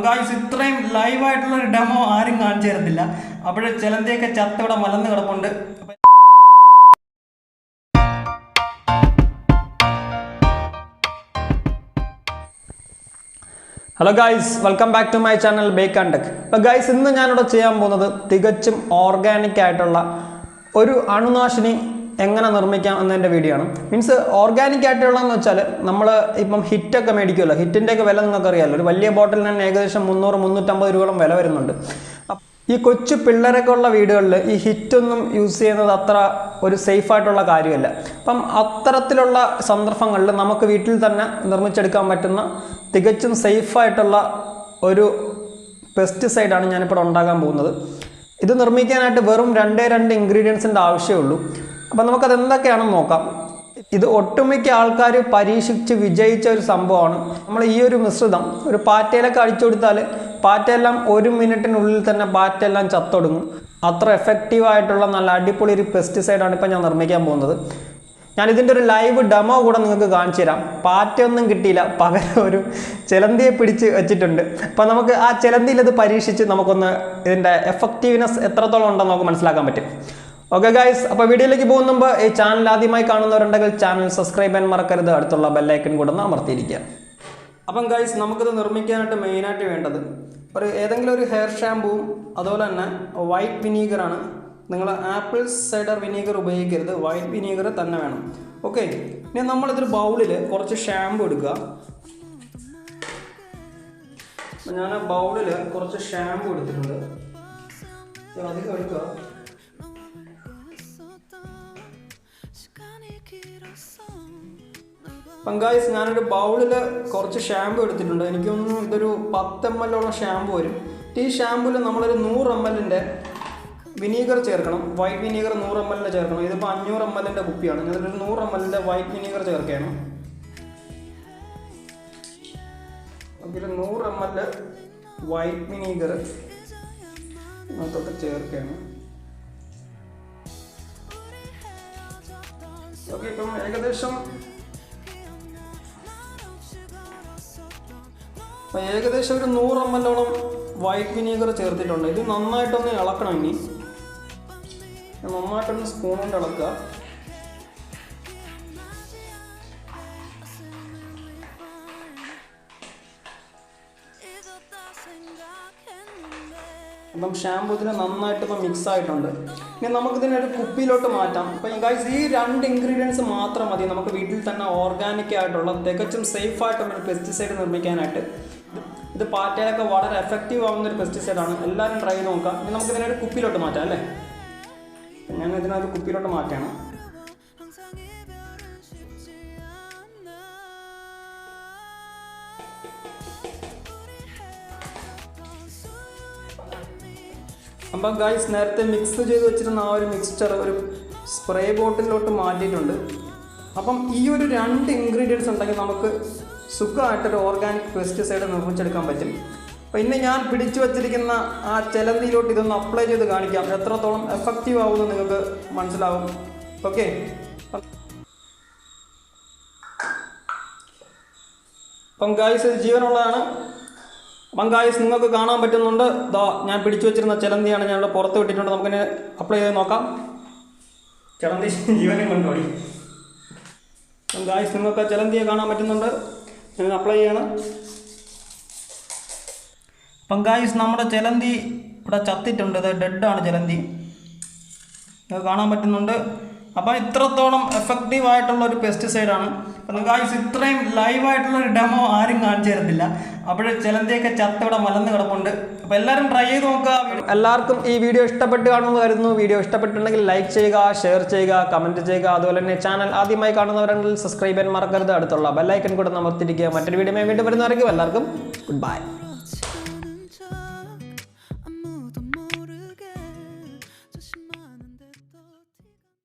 Guys ഇത്രയും ലൈവായിട്ടുള്ളൊരു demo ആരും കാണിച്ചു തരത്തില്ല. അപ്പോഴേ ചിലന്തിയൊക്കെ ചത്തവിടെ മലന്ന് കിടപ്പുണ്ട്. Hello guys, welcome back to my channel bake and tech. അപ്പോൾ ഗായ്സ്, ഇന്ന് ഞാനിവിടെ ചെയ്യാൻ പോകുന്നത് തികച്ചും ഓർഗാനിക് ആയിട്ടുള്ള ഒരു അണുനാശിനി എങ്ങനെ നിർമ്മിക്കാം എന്നതിൻ്റെ വീഡിയോ ആണ്. മീൻസ് ഓർഗാനിക് ആയിട്ടുള്ളതെന്ന് വെച്ചാൽ നമ്മൾ ഇപ്പം ഹിറ്റൊക്കെ മേടിക്കുമല്ലോ, ഹിറ്റിൻ്റെയൊക്കെ വില നിങ്ങൾക്ക് അറിയാമല്ലോ. ഒരു വലിയ ബോട്ടിലിന് തന്നെ ഏകദേശം 300-350 രൂപയോളം വില വരുന്നുണ്ട്. ഈ കൊച്ചു പിള്ളേരൊക്കെ ഉള്ള വീടുകളിൽ ഈ ഹിറ്റൊന്നും യൂസ് ചെയ്യുന്നത് അത്ര ഒരു സേഫായിട്ടുള്ള കാര്യമല്ല. അപ്പം അത്തരത്തിലുള്ള സന്ദർഭങ്ങളിൽ നമുക്ക് വീട്ടിൽ തന്നെ നിർമ്മിച്ചെടുക്കാൻ പറ്റുന്ന തികച്ചും സേഫായിട്ടുള്ള ഒരു പെസ്റ്റിസൈഡാണ് ഞാനിപ്പോൾ ഉണ്ടാക്കാൻ പോകുന്നത്. ഇത് നിർമ്മിക്കാനായിട്ട് വെറും 2 ഇൻഗ്രീഡിയൻസിൻ്റെ ആവശ്യമുള്ളൂ. അപ്പം നമുക്കത് എന്തൊക്കെയാണെന്ന് നോക്കാം. ഇത് ഒട്ടുമിക്ക ആൾക്കാർ പരീക്ഷിച്ച് വിജയിച്ച ഒരു സംഭവമാണ്. നമ്മൾ ഈ ഒരു മിശ്രിതം ഒരു പാറ്റയിലൊക്കെ അടിച്ചു കൊടുത്താൽ പാറ്റയെല്ലാം 1 മിനിറ്റിനുള്ളിൽ തന്നെ പാറ്റയെല്ലാം ചത്തൊടുങ്ങും. അത്ര എഫക്റ്റീവായിട്ടുള്ള നല്ല അടിപൊളി ഒരു പെസ്റ്റിസൈഡാണ് ഇപ്പോൾ ഞാൻ നിർമ്മിക്കാൻ പോകുന്നത്. ഞാനിതിൻ്റെ ഒരു ലൈവ് ഡെമോ കൂടെ നിങ്ങൾക്ക് കാണിച്ചു തരാം. പാറ്റയൊന്നും കിട്ടിയില്ല, പകരം ഒരു ചിലന്തിയെ പിടിച്ച് വെച്ചിട്ടുണ്ട്. അപ്പോൾ നമുക്ക് ആ ചിലന്തിയിൽ ഇത് പരീക്ഷിച്ച് നമുക്കൊന്ന് ഇതിൻ്റെ എഫക്റ്റീവ്നെസ് എത്രത്തോളം ഉണ്ടെന്ന് നമുക്ക് മനസ്സിലാക്കാൻ പറ്റും. ഓക്കെ ഗൈസ്, അപ്പോൾ വീഡിയോയിലേക്ക് പോകുന്ന മുമ്പ് ഈ ചാനൽ ആദ്യമായി കാണുന്നവരുണ്ടെങ്കിൽ ചാനൽ സബ്സ്ക്രൈബ് ചെയ്യാൻ മറക്കരുത്. അടുത്തുള്ള ബെല്ലൈക്കൺ കൂടെ ഒന്ന് അമർത്തിയിരിക്കുക. അപ്പം ഗൈസ്, നമുക്കിത് നിർമ്മിക്കാനായിട്ട് മെയിനായിട്ട് വേണ്ടത് ഏതെങ്കിലും ഒരു ഹെയർ ഷാമ്പൂവും അതുപോലെ തന്നെ വൈറ്റ് വിനീഗറാണ്. നിങ്ങൾ ആപ്പിൾ സൈഡർ വിനീഗർ ഉപയോഗിക്കരുത്, വൈറ്റ് വിനീഗർ തന്നെ വേണം. ഓക്കെ, ഇനി നമ്മളിതൊരു ബൗളിൽ കുറച്ച് ഷാമ്പു എടുക്കുക. ഞാൻ ബൗളിൽ കുറച്ച് ഷാമ്പു എടുത്തിട്ടുണ്ട്, അധികം എടുക്കുക. അപ്പം ഗൈസ്, ഞാനൊരു ബൗളിൽ കുറച്ച് ഷാമ്പു എടുത്തിട്ടുണ്ട്. എനിക്കൊന്നും ഇതൊരു 10 ml ഷാമ്പു വരും. ഈ ഷാമ്പുവിൽ നമ്മളൊരു 100 ml വിനീഗർ ചേർക്കണം. വൈറ്റ് വിനീഗർ 100 ml ചേർക്കണം. ഇതിപ്പോൾ 500 ml കുപ്പിയാണ്. ഞാനൊരു 100 ml വൈറ്റ് വിനീഗർ ചേർക്കണം. ഒരു 100 ml വൈറ്റ് വിനീഗർ അതൊക്കെ ചേർക്കണം. ഓക്കെ, ഇപ്പം ഏകദേശം ഒരു 100 ml വൈറ്റ് വിനീഗർ ചേർത്തിട്ടുണ്ട്. ഇത് നന്നായിട്ടൊന്ന് ഇളക്കണം. ഇനി നന്നായിട്ടൊന്ന് സ്പൂൺ കൊണ്ട് ഇളക്കുക. അപ്പം ഷാമ്പൂ ഇതിന് നന്നായിട്ടിപ്പോൾ മിക്സ് ആയിട്ടുണ്ട്. ഇനി നമുക്കിതിനൊരു കുപ്പിയിലോട്ട് മാറ്റാം. അപ്പം ഗൈസ്, ഈ 2 ഇൻഗ്രീഡിയൻസ് മാത്രം മതി നമുക്ക് വീട്ടിൽ തന്നെ ഓർഗാനിക് ആയിട്ടുള്ള തികച്ചും സേഫായിട്ടുള്ളൊരു പെസ്റ്റിസൈഡ് നിർമ്മിക്കാനായിട്ട്. ഇത് പാറ്റയിലൊക്കെ വളരെ എഫക്റ്റീവ് ആവുന്ന ഒരു പെസ്റ്റിസൈഡാണ്. എല്ലാവരും ട്രൈ ചെയ്ത് നോക്കാം. ഇനി നമുക്കിതിനൊരു കുപ്പിയിലോട്ട് മാറ്റാം അല്ലേ. ഞാൻ ഇതിനൊരു കുപ്പിയിലോട്ട് മാറ്റണം. അപ്പം ഗൈസ്, നേരത്തെ മിക്സ് ചെയ്ത് വെച്ചിരുന്ന ആ ഒരു മിക്സ്ചർ ഒരു സ്പ്രേ ബോട്ടിലോട്ട് മാറ്റിയിട്ടുണ്ട്. അപ്പം ഈ ഒരു 2 ഇൻഗ്രീഡിയൻസ് ഉണ്ടെങ്കിൽ നമുക്ക് സുഖമായിട്ടൊരു ഓർഗാനിക് പെസ്റ്റിസൈഡ് നിർമ്മിച്ചെടുക്കാൻ പറ്റും. അപ്പോൾ ഇന്ന് ഞാൻ പിടിച്ചു വച്ചിരിക്കുന്ന ആ ചിലന്തിയിലോട്ട് ഇതൊന്ന് അപ്ലൈ ചെയ്ത് കാണിക്കാം. എത്രത്തോളം എഫക്റ്റീവ് ആവുമെന്ന് നിങ്ങൾക്ക് മനസ്സിലാവും. ഓക്കെ, അപ്പം ഗൈസ്, ഇത് ജീവനുള്ളതാണ്. അപ്പം ഗൈസ്, നിങ്ങൾക്ക് കാണാൻ പറ്റുന്നുണ്ട്, ഞാൻ പിടിച്ചു വെച്ചിരുന്ന ചിലന്തിയാണ് ഞാനിവിടെ പുറത്ത് വിട്ടിട്ടുണ്ട്. നമുക്കിനെ അപ്ലൈ ചെയ്ത് നോക്കാം. ചിലന്തി ജീവനെ കൊണ്ടുപോയി. അപ്പം ഗൈസ്, നിങ്ങൾക്ക് ചിലന്തിയെ കാണാൻ പറ്റുന്നുണ്ട്. ഞാൻ അപ്ലൈ ചെയ്യണം. അപ്പം ഗൈസ്, നമ്മുടെ ചിലന്തി ഇവിടെ ചത്തിട്ടുണ്ട്. ഇത് ഡെഡാണ് ചിലന്തി, നിങ്ങൾക്ക് കാണാൻ പറ്റുന്നുണ്ട്. അപ്പം ഇത്രത്തോളം എഫക്റ്റീവ് ആയിട്ടുള്ള ഒരു പെസ്റ്റിസൈഡാണ്. അപ്പം ഗൈസ്, ഇത്രയും ലൈവായിട്ടുള്ളൊരു ഡെമോ ആരും കാണിച്ചു തരത്തില്ല. അപ്പോഴേ ചിലന്തിയൊക്കെ ചത്തവിടെ മലന്ന് കിടപ്പുണ്ട്. അപ്പോൾ എല്ലാവരും ട്രൈ ചെയ്ത് നോക്കുക. എല്ലാവർക്കും ഈ വീഡിയോ ഇഷ്ടപ്പെട്ട് കാണുമെന്ന് കരുതുന്നു. വീഡിയോ ഇഷ്ടപ്പെട്ടിട്ടുണ്ടെങ്കിൽ ലൈക്ക് ചെയ്യുക, ഷെയർ ചെയ്യുക, കമൻറ്റ് ചെയ്യുക. അതുപോലെ തന്നെ ചാനൽ ആദ്യമായി കാണുന്നവരുണ്ടെങ്കിൽ സബ്സ്ക്രൈബ് ചെയ്യാൻ മറക്കരുത്. അടുത്തുള്ള ബെല്ലൈക്കൺ കൂടെ അമർത്തിയിരിക്കുക. മറ്റൊരു വീഡിയോ വീണ്ടും വരുന്നവരെങ്കിൽ എല്ലാവർക്കും ഗുഡ് ബൈ.